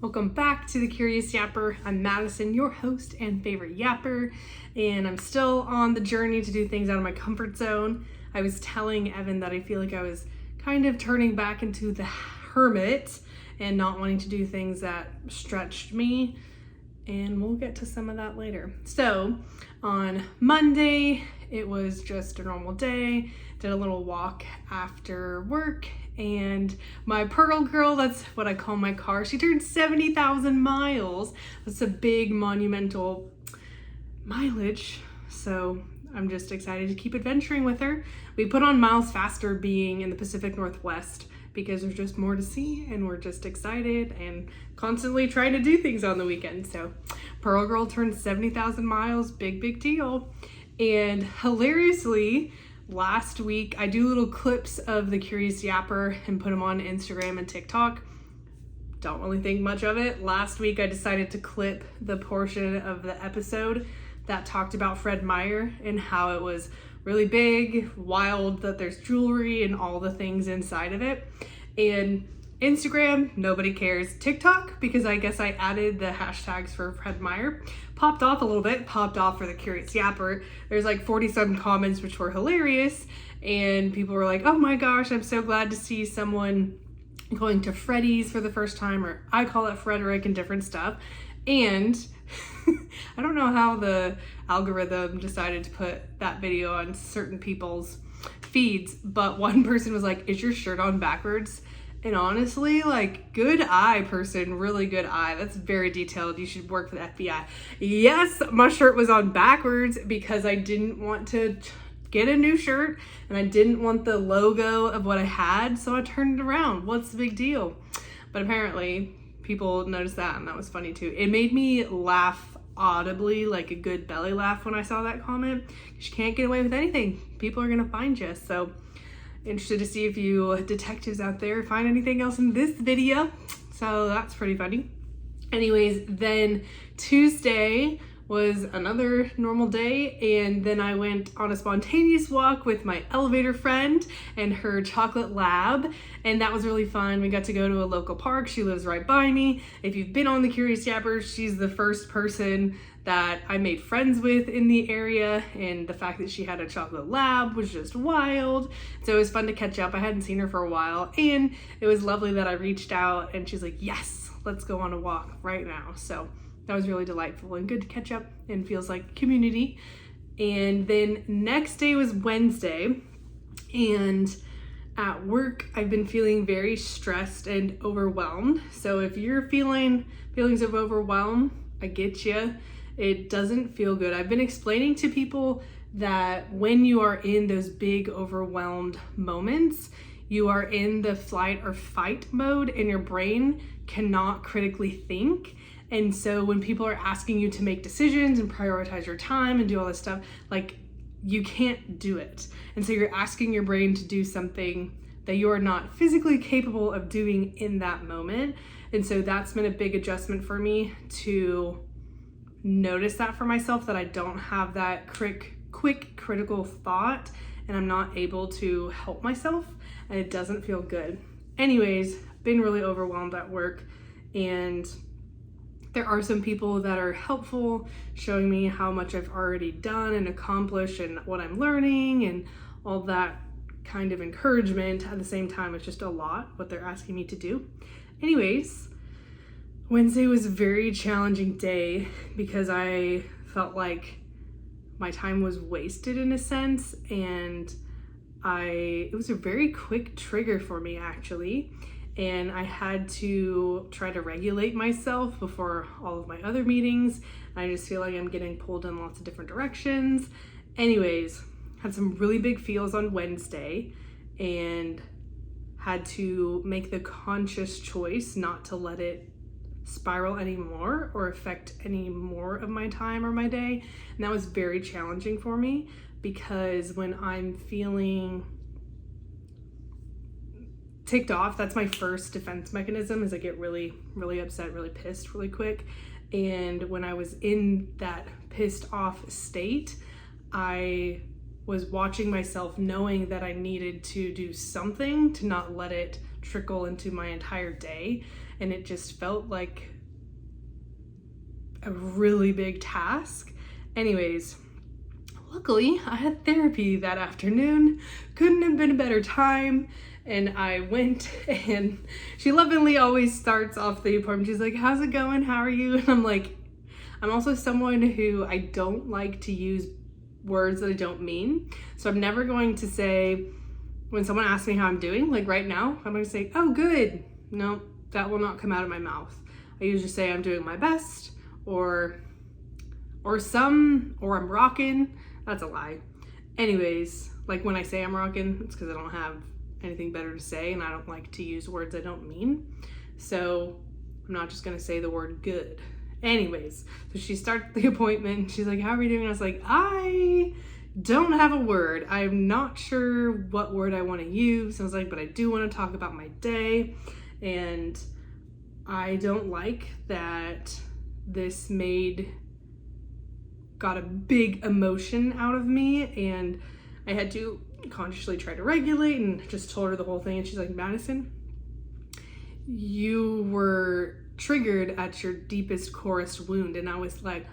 Welcome back to the Curious Yapper. I'm Madison, your host and favorite yapper, and I'm still on the journey to do things out of my comfort zone. I was telling Evan that I feel like I was kind of turning back into the hermit and not wanting to do things that stretched me, and we'll get to some of that later. So on Monday, it was just a normal day. Did a little walk after work, and my Pearl Girl, that's what I call my car, she turned 70,000 miles. That's a big monumental mileage, so I'm just excited to keep adventuring with her. We put on miles faster being in the Pacific Northwest because there's just more to see, and we're just excited and constantly trying to do things on the weekend. So Pearl Girl turned 70,000 miles, big deal. And hilariously, last week I do little clips of the Curious Yapper and put them on Instagram and TikTok. Don't really think much of it. Last week I decided to clip the portion of the episode that talked about Fred Meyer and how it was really big, wild, that there's jewelry and all the things inside of it. And Instagram, nobody cares. TikTok, because I guess I added the hashtags for Fred Meyer, popped off a little bit, popped off for the Curious Yapper. There's like 40-some comments which were hilarious, and people were like, oh my gosh, I'm so glad to see someone going to Freddy's for the first time, or I call it Frederick, and different stuff. And I don't know how the algorithm decided to put that video on certain people's feeds, but one person was like, is your shirt on backwards? And honestly, like, good eye, person, really good eye. That's very detailed. You should work for the FBI. Yes, my shirt was on backwards because I didn't want to get a new shirt and I didn't want the logo of what I had, so I turned it around. What's the big deal? But apparently people noticed that, and that was funny too. It made me laugh audibly, like a good belly laugh, when I saw that comment. You can't get away with anything. People are gonna find you. So interested to see if you detectives out there find anything else in this video. So that's pretty funny. Anyways, then Tuesday was another normal day, and then I went on a spontaneous walk with my elevator friend and her chocolate lab, and that was really fun. We got to go to a local park. She lives right by me. If you've been on the Curious Yapper, she's the first person that I made friends with in the area, and the fact that she had a chocolate lab was just wild. So it was fun to catch up. I hadn't seen her for a while, and it was lovely that I reached out and she's like, yes, let's go on a walk right now. So that was really delightful and good to catch up, and feels like community. And then next day was Wednesday, and at work I've been feeling very stressed and overwhelmed. So if you're feeling feelings of overwhelm, I get you. It doesn't feel good. I've been explaining to people that when you are in those big overwhelmed moments, you are in the flight or fight mode, and your brain cannot critically think. And so when people are asking you to make decisions and prioritize your time and do all this stuff, like, you can't do it. And so you're asking your brain to do something that you are not physically capable of doing in that moment. And so that's been a big adjustment for me, to notice that for myself, that I don't have that quick critical thought, and I'm not able to help myself, and it doesn't feel good. Anyways, been really overwhelmed at work, and there are some people that are helpful, showing me how much I've already done and accomplished and what I'm learning and all that kind of encouragement. At the same time, it's just a lot what they're asking me to do. Anyways, Wednesday was a very challenging day because I felt like my time was wasted in a sense, and it was a very quick trigger for me, actually. And I had to try to regulate myself before all of my other meetings. I just feel like I'm getting pulled in lots of different directions. Anyways, had some really big feels on Wednesday, and had to make the conscious choice not to let it spiral anymore or affect any more of my time or my day. And that was very challenging for me, because when I'm feeling ticked off, that's my first defense mechanism, is I get really upset, really pissed really quick. And when I was in that pissed off state, I was watching myself, knowing that I needed to do something to not let it trickle into my entire day. and it just felt like a really big task. Anyways, luckily I had therapy that afternoon. Couldn't have been a better time. And I went, and she lovingly always starts off the appointment. She's like, how's it going? How are you? And I'm like, I'm also someone who I don't like to use words that I don't mean. So I'm never going to say, when someone asks me how I'm doing, like right now, I'm going to say, oh, good. No, that will not come out of my mouth. I usually say I'm doing my best, or I'm rocking. That's a lie. Anyways, like when I say I'm rocking, it's because I don't have anything better to say, and I don't like to use words I don't mean. So I'm not just gonna say the word good. Anyways, so she started the appointment. She's like, how are you doing? I was like, I don't have a word. I'm not sure what word I want to use. I was like, but I do want to talk about my day. And I don't like that this got a big emotion out of me, and I had to consciously try to regulate, and just told her the whole thing. And she's like, Madison, you were triggered at your deepest, corest wound. And I was like,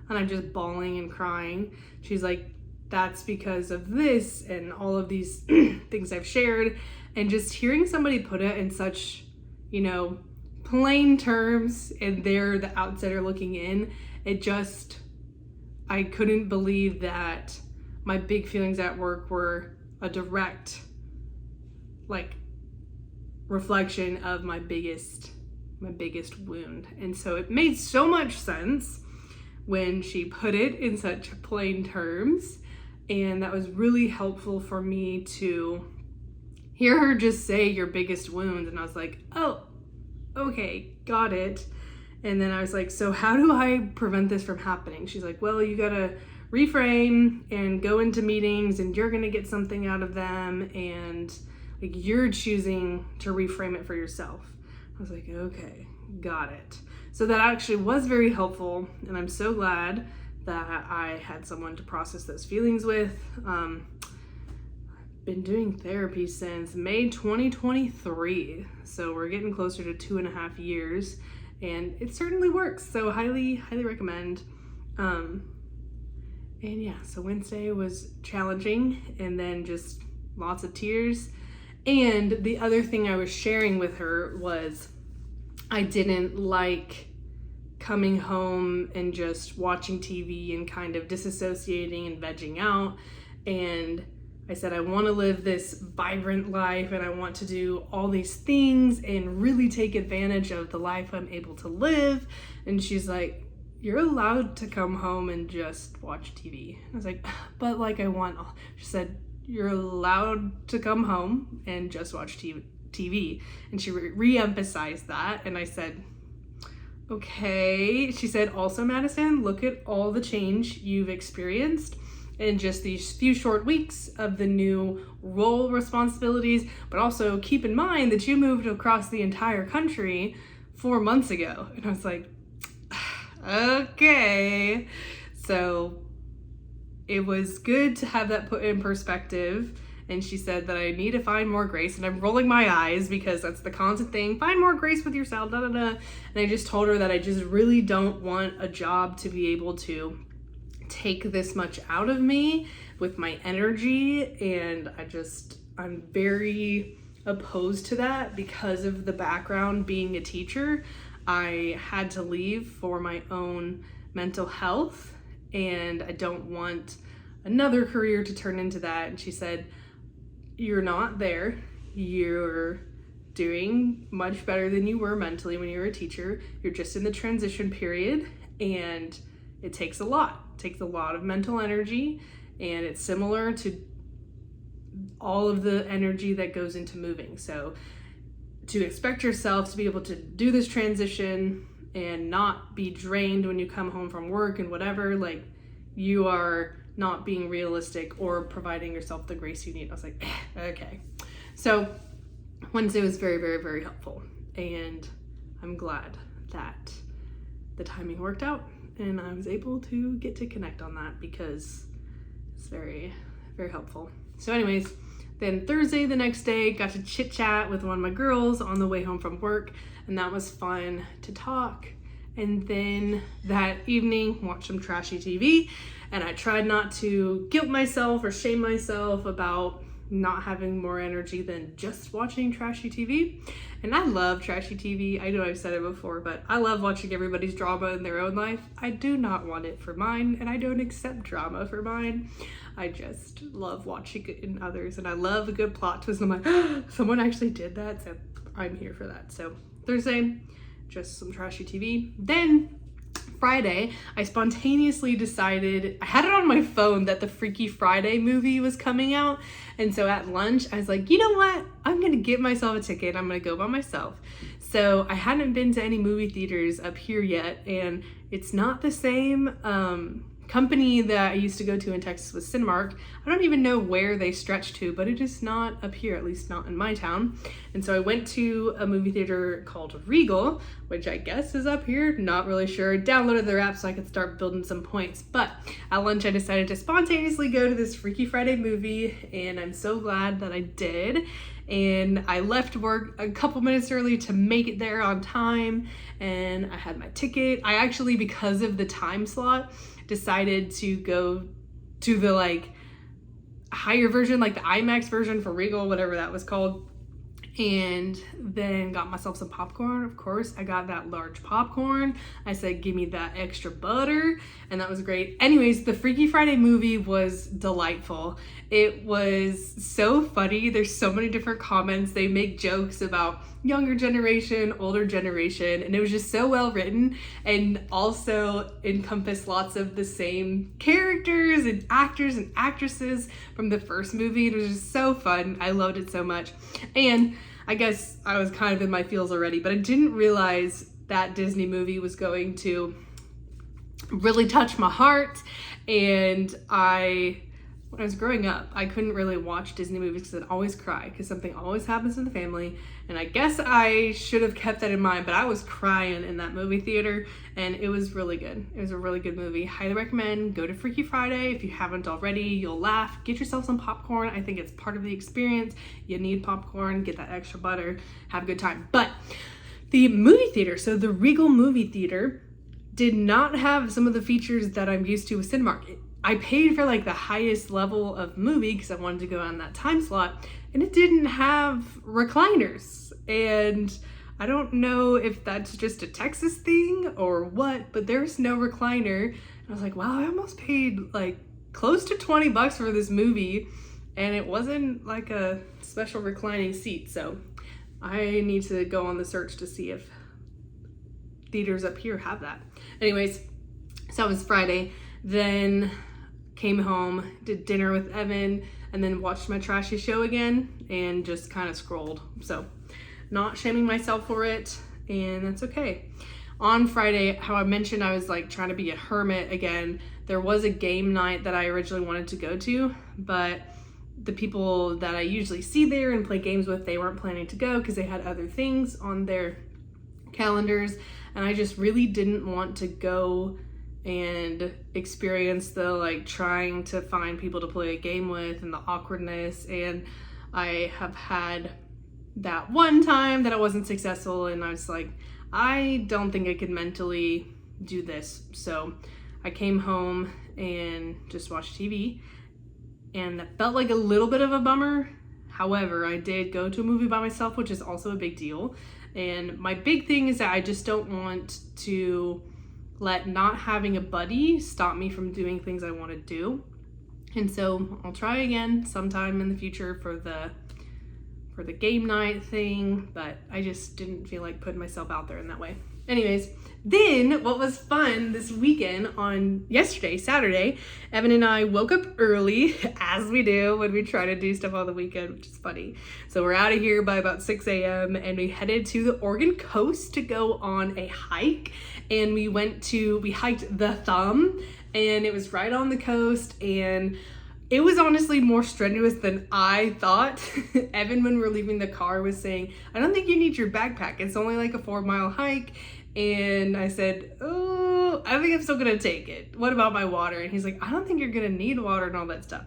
and I'm just bawling and crying. She's like, that's because of this and all of these things I've shared. And just hearing somebody put it in such, plain terms, and they're the outsider looking in, I couldn't believe that my big feelings at work were a direct, reflection of my biggest wound. And so it made so much sense when she put it in such plain terms, and that was really helpful for me to hear her just say your biggest wound. And I was like, oh, okay, got it. And then I was like, so how do I prevent this from happening? She's like, well, you gotta reframe and go into meetings, and you're gonna get something out of them, and you're choosing to reframe it for yourself. I was like, okay, got it. So that actually was very helpful, and I'm so glad that I had someone to process those feelings with. I've been doing therapy since May 2023, so we're getting closer to 2.5 years. And it certainly works, so highly recommend. And yeah, so Wednesday was challenging, and then just lots of tears. And the other thing I was sharing with her was I didn't like coming home and just watching TV and kind of disassociating and vegging out. And I said, I want to live this vibrant life, and I want to do all these things and really take advantage of the life I'm able to live. And she's like, you're allowed to come home and just watch TV. I was like, but I want, she said, you're allowed to come home and just watch TV. And she re-emphasized that. And I said, okay. She said, also, Madison, look at all the change you've experienced in just these few short weeks of the new role responsibilities, but also keep in mind that you moved across the entire country 4 months ago. And I was like, okay. So it was good to have that put in perspective. And she said that I need to find more grace, and I'm rolling my eyes because that's the constant thing. Find more grace with yourself, da da da. And I just told her that I just really don't want a job to be able to take this much out of me with my energy, and I'm very opposed to that because of the background being a teacher. I had to leave for my own mental health, and I don't want another career to turn into that. And she said, you're not there. You're doing much better than you were mentally when you were a teacher. You're just in the transition period, and it takes a lot. It takes a lot of mental energy, and it's similar to all of the energy that goes into moving. So to expect yourself to be able to do this transition and not be drained when you come home from work and whatever, you are not being realistic or providing yourself the grace you need. I was like, okay. So Wednesday was very, very, very helpful, and I'm glad that the timing worked out and I was able to get to connect on that because it's very, very helpful. So anyways, Then Thursday, the next day, got to chit chat with one of my girls on the way home from work, and that was fun to talk. And then that evening, watched some trashy TV, and I tried not to guilt myself or shame myself about not having more energy than just watching trashy TV. And I love trashy TV. I know I've said it before, but I love watching everybody's drama in their own life. I do not want it for mine, and I don't accept drama for mine. I just love watching it in others, and I love a good plot twist. I'm like, someone actually did that, so I'm here for that. So Thursday, just some trashy TV. Then Friday, I spontaneously decided, I had it on my phone that the Freaky Friday movie was coming out. And so at lunch, I was like, you know what? I'm going to get myself a ticket. I'm going to go by myself. So I hadn't been to any movie theaters up here yet. And it's not the same company that I used to go to in Texas with Cinemark. I don't even know where they stretch to, but it is not up here, at least not in my town. And so I went to a movie theater called Regal, which I guess is up here, not really sure. Downloaded their app so I could start building some points. But at lunch I decided to spontaneously go to this Freaky Friday movie, and I'm so glad that I did. And I left work a couple minutes early to make it there on time, and I had my ticket. I actually, because of the time slot, decided to go to the like higher version, like the IMAX version for Regal, whatever that was called, and then got myself some popcorn. Of course, I got that large popcorn. I said, give me that extra butter, and that was great. Anyways, the Freaky Friday movie was delightful. It was so funny. There's so many different comments. They make jokes about younger generation, older generation, and it was just so well written, and also encompassed lots of the same characters and actors and actresses from the first movie. It was just so fun. I loved it so much. And I guess I was kind of in my feels already, but I didn't realize that Disney movie was going to really touch my heart. And when I was growing up, I couldn't really watch Disney movies because I'd always cry because something always happens in the family. And I guess I should have kept that in mind, but I was crying in that movie theater, and it was really good. It was a really good movie. Highly recommend. Go to Freaky Friday if you haven't already. You'll laugh. Get yourself some popcorn. I think it's part of the experience. You need popcorn. Get that extra butter. Have a good time. But the movie theater, so the Regal movie theater, did not have some of the features that I'm used to with Cinemark. I paid for like the highest level of movie because I wanted to go on that time slot, and it didn't have recliners. And I don't know if that's just a Texas thing or what, but there's no recliner. And I was like, wow, I almost paid like close to $20 for this movie, and it wasn't like a special reclining seat. So I need to go on the search to see if theaters up here have that. Anyways, so it was Friday. Then came home, did dinner with Evan, and then watched my trashy show again and just kind of scrolled. So not shaming myself for it, and that's okay. On Friday, how I mentioned I was like trying to be a hermit again. There was a game night that I originally wanted to go to, but the people that I usually see there and play games with, they weren't planning to go because they had other things on their calendars, and I just really didn't want to go and experience the like trying to find people to play a game with and the awkwardness. And I have had that one time that I wasn't successful, and I was like, I don't think I could mentally do this. So I came home and just watched TV, and that felt like a little bit of a bummer. However, I did go to a movie by myself, which is also a big deal. And my big thing is that I just don't want to let not having a buddy stop me from doing things I want to do. And so I'll try again sometime in the future for the game night thing, but I just didn't feel like putting myself out there in that way. Anyways, then what was fun this weekend, on yesterday, Saturday, Evan and I woke up early, as we do when we try to do stuff on the weekend, which is funny. So we're out of here by about 6 a.m. and we headed to the Oregon coast to go on a hike. And we hiked the Thumb, and it was right on the coast, and it was honestly more strenuous than I thought. Evan, when we were leaving the car, was saying, I don't think you need your backpack. It's only like a 4-mile hike. And I said, oh, I think I'm still gonna take it. What about my water? And he's like, I don't think you're gonna need water and all that stuff.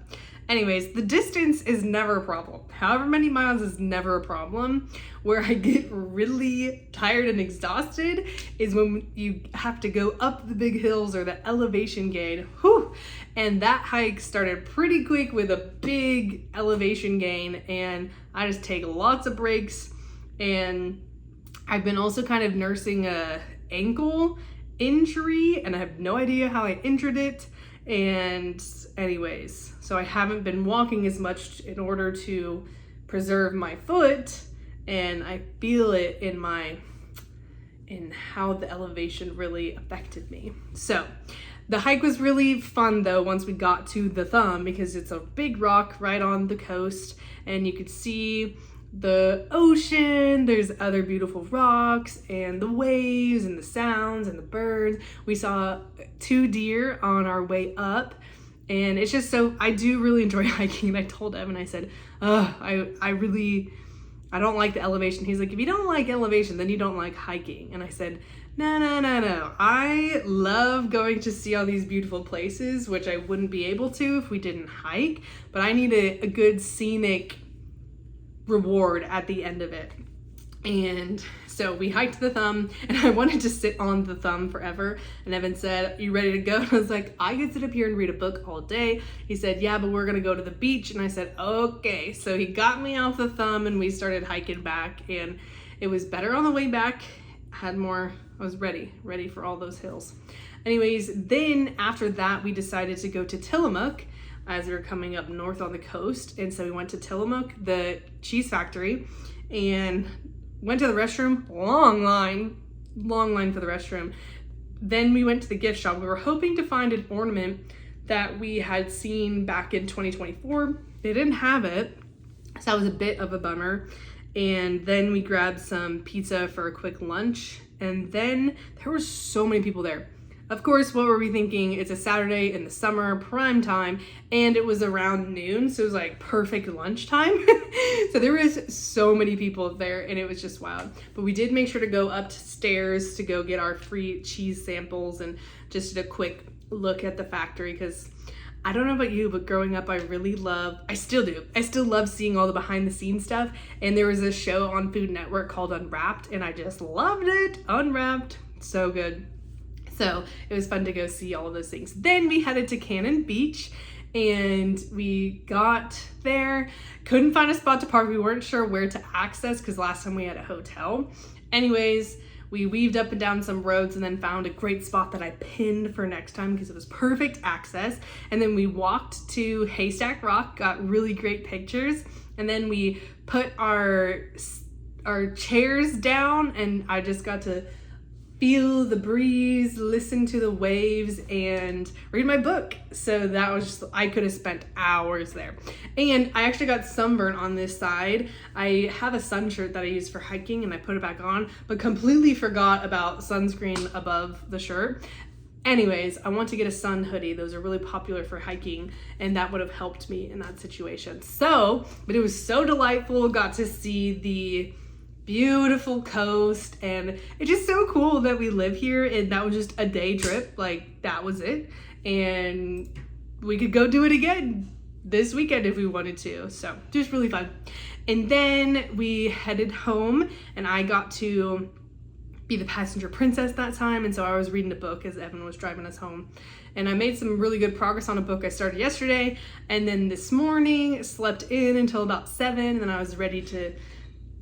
Anyways, the distance is never a problem. However many miles is never a problem. Where I get really tired and exhausted is when you have to go up the big hills or the elevation gain. Whew. And that hike started pretty quick with a big elevation gain, and I just take lots of breaks. And I've been also kind of nursing a ankle injury, and I have no idea how I injured it. And anyways, so I haven't been walking as much in order to preserve my foot, and I feel it in how the elevation really affected me. So the hike was really fun though once we got to the thumb, because it's a big rock right on the coast and you could see the ocean, there's other beautiful rocks and the waves and the sounds and the birds. We saw 2 deer on our way up, and it's just so, I do really enjoy hiking. And I told Evan, I said, I don't like the elevation. He's like, if you don't like elevation, then you don't like hiking. And I said, no. I love going to see all these beautiful places, which I wouldn't be able to if we didn't hike, but I need a good scenic reward at the end of it. And so we hiked the thumb, and I wanted to sit on the thumb forever. And Evan said, you ready to go? And I was like, I could sit up here and read a book all day. He said, yeah, but we're gonna go to the beach. And I said, okay. So he got me off the thumb and we started hiking back, and it was better on the way back. I was ready for all those hills. Anyways, then after that, we decided to go to Tillamook as we were coming up north on the coast. And so we went to Tillamook, the cheese factory, and went to the restroom. Long line for the restroom. Then we went to the gift shop. We were hoping to find an ornament that we had seen back in 2024. They didn't have it, so that was a bit of a bummer. And then we grabbed some pizza for a quick lunch, and then there were so many people there. Of course, what were we thinking? It's a Saturday in the summer, prime time, and it was around noon, so it was like perfect lunchtime. So there was so many people there, and it was just wild. But we did make sure to go upstairs to go get our free cheese samples and just did a quick look at the factory, because I don't know about you, but growing up, I still love seeing all the behind the scenes stuff. And there was a show on Food Network called Unwrapped, and I just loved it. Unwrapped, so good. So it was fun to go see all of those things. Then we headed to Cannon Beach, and we got there, couldn't find a spot to park. We weren't sure where to access because last time we had a hotel. Anyways, we weaved up and down some roads and then found a great spot that I pinned for next time because it was perfect access. And then we walked to Haystack Rock, got really great pictures. And then we put our chairs down, and I just got to feel the breeze, listen to the waves, and read my book. So that was just, I could have spent hours there. And I actually got sunburnt on this side. I have a sun shirt that I use for hiking, and I put it back on, but completely forgot about sunscreen above the shirt. Anyways, I want to get a sun hoodie. Those are really popular for hiking, and that would have helped me in that situation. So, but it was so delightful. Got to see the beautiful coast, and it's just so cool that we live here, and that was just a day trip. Like, that was it, and we could go do it again this weekend if we wanted to. So just really fun. And then we headed home, and I got to be the passenger princess that time, and so I was reading a book as Evan was driving us home, and I made some really good progress on a book I started yesterday. And then this morning slept in until about 7, and then I was ready to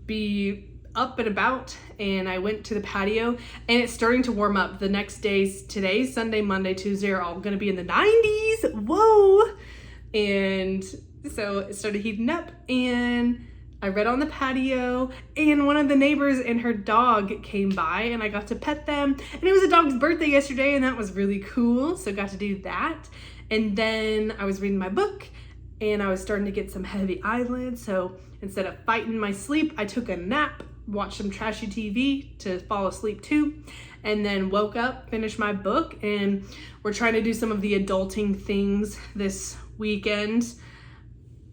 be up and about, and I went to the patio, and it's starting to warm up. The next days, today, Sunday, Monday, Tuesday, are all gonna be in the 90s. Whoa! And so it started heating up, and I read on the patio, and one of the neighbors and her dog came by, and I got to pet them, and it was a dog's birthday yesterday, and that was really cool, so got to do that. And then I was reading my book, and I was starting to get some heavy eyelids, so instead of fighting my sleep, I took a nap, watched some trashy TV to fall asleep too, and then woke up, finished my book, and we're trying to do some of the adulting things this weekend.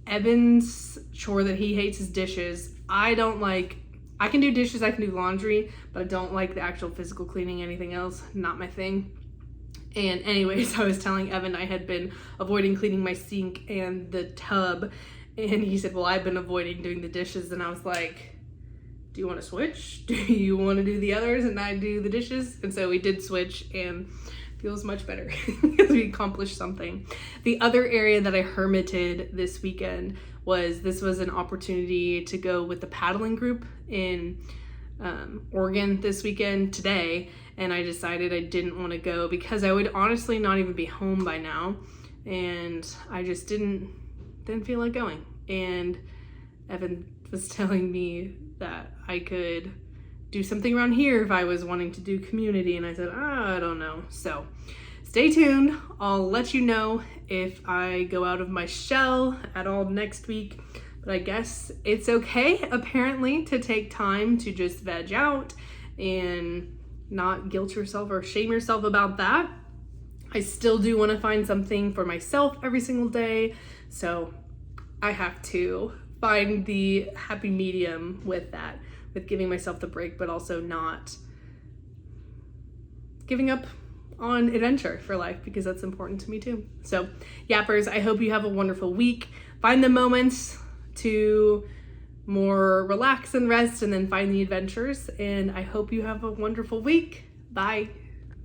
Evan's chore that he hates is dishes. I can do dishes, I can do laundry, but I don't like the actual physical cleaning. Anything else, not my thing. And anyways, I was telling Evan I had been avoiding cleaning my sink and the tub. And he said, well, I've been avoiding doing the dishes. And I was like, do you want to switch? Do you want to do the others and I do the dishes? And so we did switch, and feels much better because we accomplished something. The other area that I hermited this weekend was an opportunity to go with the paddling group in Oregon this weekend today. And I decided I didn't want to go because I would honestly not even be home by now. And I just didn't feel like going. And Evan was telling me that I could do something around here if I was wanting to do community. And I said, I don't know. So stay tuned. I'll let you know if I go out of my shell at all next week. But I guess it's okay, apparently, to take time to just veg out and not guilt yourself or shame yourself about that. I still do want to find something for myself every single day. So I have to find the happy medium with that, with giving myself the break, but also not giving up on adventure for life, because that's important to me too. So yappers, I hope you have a wonderful week. Find the moments to more relax and rest, and then find the adventures. And I hope you have a wonderful week. Bye.